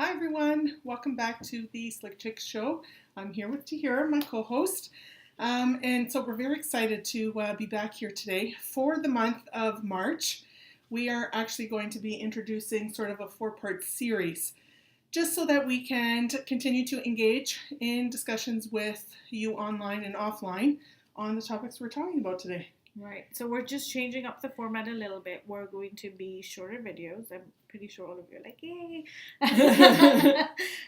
Hi everyone, welcome back to the Slick Chicks Show. I'm here with Tahira, my co-host, and so we're very excited to be back here today for the month of March. We are actually going to be introducing sort of a four-part series, just so that we can continue to engage in discussions with you online and offline on the topics we're talking about today. Right. So we're just changing up the format a little bit. We're going to be shorter videos. I'm pretty sure all of you are like, yay!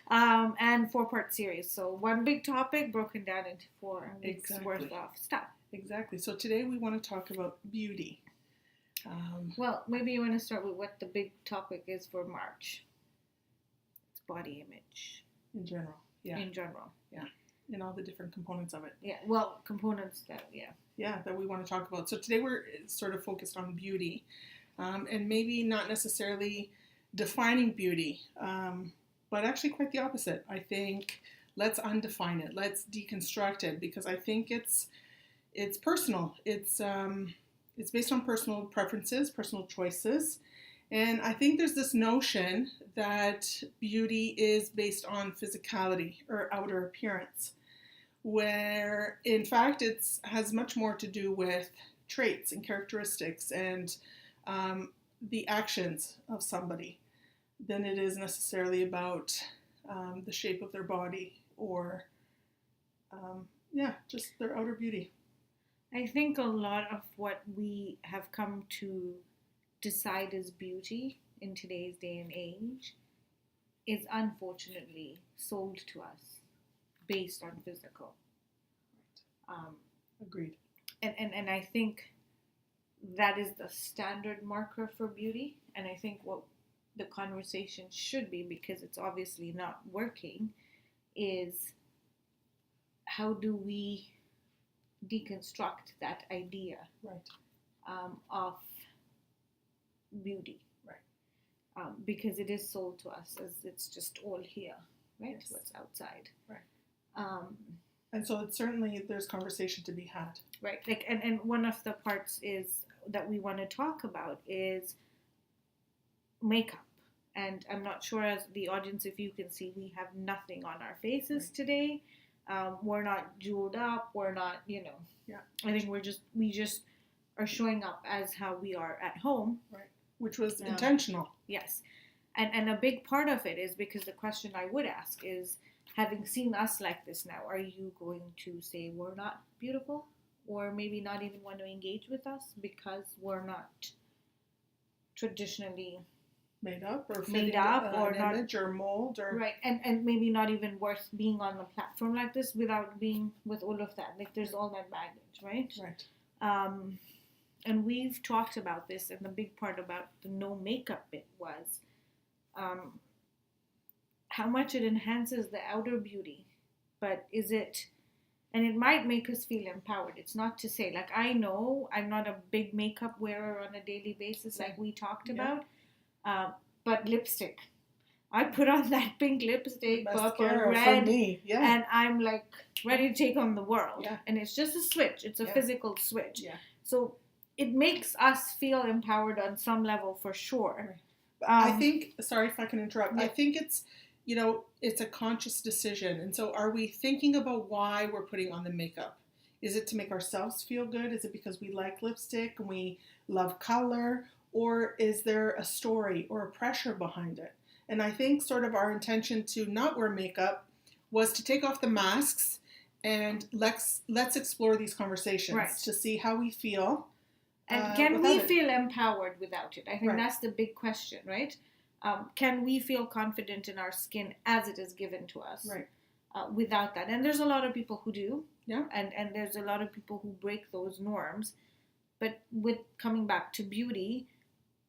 And four-part series. So one big topic broken down into 4 weeks worth of stuff. Exactly. So today we want to talk about beauty. Well, maybe you want to start with what the big topic is for March. It's body image. In general. Yeah. In general. Yeah. And all the different components of it. Yeah. Well, components that, that we want to talk about. So today we're sort of focused on beauty, and maybe not necessarily defining beauty, but actually quite the opposite. I think let's undefine it. Let's deconstruct it, because I think it's personal. It's based on personal preferences, personal choices, and I think there's this notion that beauty is based on physicality or outer appearance, where in fact it has much more to do with traits and characteristics and the actions of somebody than it is necessarily about the shape of their body or just their outer beauty. I think a lot of what we have come to decide as beauty in today's day and age is unfortunately sold to us based on physical. Agreed. And I think that is the standard marker for beauty. And I think what the conversation should be, because it's obviously not working, is how do we deconstruct that idea of beauty? Right. Because it is sold to us as it's just all here, right? Yes. What's outside. Right. And so it's certainly, there's conversation to be had. Right. Like, and one of the parts is that we want to talk about is makeup. And I'm not sure, as the audience, if you can see, we have nothing on our faces today. We're not jeweled up. We're not, Yeah. I think we just are showing up as how we are at home. Right. Which was intentional. Yes. And a big part of it is because the question I would ask is, having seen us like this now, are you going to say we're not beautiful? Or maybe not even want to engage with us because we're not traditionally made up or an not, image or mold or right, and maybe not even worth being on a platform like this without being with all of that. Like, there's all that baggage, right? Right. And we've talked about this, and the big part about the no makeup bit was how much it enhances the outer beauty, but is it, and it might make us feel empowered. It's not to say, like, I know I'm not a big makeup wearer on a daily basis like we talked about, but lipstick. I put on that pink lipstick, purple, red, and I'm like ready to take on the world. Yeah. And it's just a switch. It's a physical switch. Yeah. So it makes us feel empowered on some level for sure. I think, sorry if I can interrupt, I think it's, it's a conscious decision. And so are we thinking about why we're putting on the makeup? Is it to make ourselves feel good? Is it because we like lipstick and we love color? Or is there a story or a pressure behind it? And I think sort of our intention to not wear makeup was to take off the masks and let's explore these conversations to see how we feel. And can we feel empowered without it? I think that's the big question, right? Can we feel confident in our skin as it is given to us without that? And there's a lot of people who do. Yeah. And there's a lot of people who break those norms. But with coming back to beauty,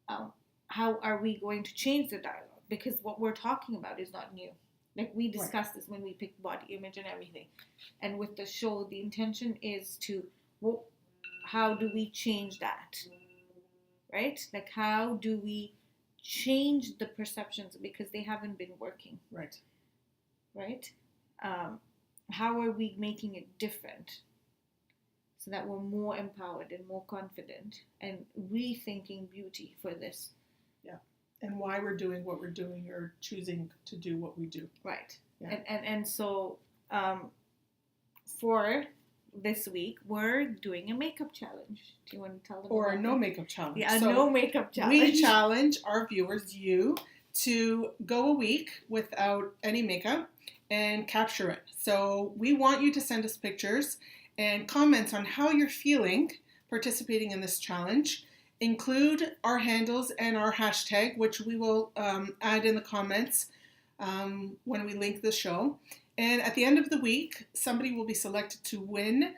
how are we going to change the dialogue? Because what we're talking about is not new. Like, we discussed this when we picked body image and everything. And with the show, the intention is to, how do we change that? Right? Like, how do we change the perceptions, because they haven't been working. Right. How are we making it different so that we're more empowered and more confident and rethinking beauty for this and why we're doing what we're doing or choosing to do what we do. Right. Yeah. And so for this week, we're doing a makeup challenge. Do you want to tell them? Or a about no that? makeup challenge. Yeah, a So no makeup challenge. we challenge our viewers, you, to go a week without any makeup and capture it. So we want you to send us pictures and comments on how you're feeling participating in this challenge. Include our handles and our hashtag, which we will add in the comments when we link the show. And at the end of the week, somebody will be selected to win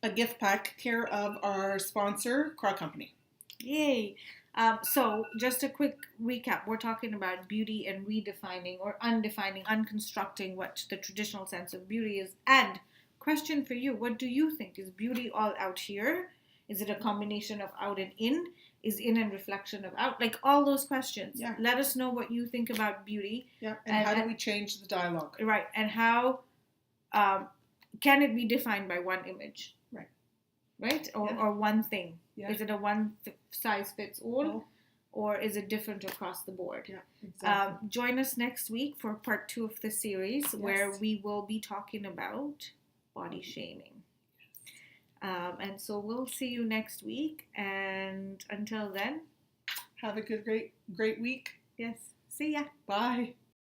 a gift pack care of our sponsor, Craw Company. Yay! So just a quick recap. We're talking about beauty and redefining or undefining, unconstructing what the traditional sense of beauty is. And question for you, what do you think? Is beauty all out here? Is it a combination of out and in? Is in and reflection of out? Like all those questions. Yeah. Let us know what you think about beauty. Yeah. And how do we change the dialogue? Right. And how can it be defined by one image? Right. Right? Or, Yeah. or one thing. Yeah. Is it a one size fits all? Or is it different across the board? Yeah, exactly. Join us next week for part 2 of the series, where we will be talking about body shaming. And so we'll see you next week. And until then, have a good, great week. yes, see ya. Bye.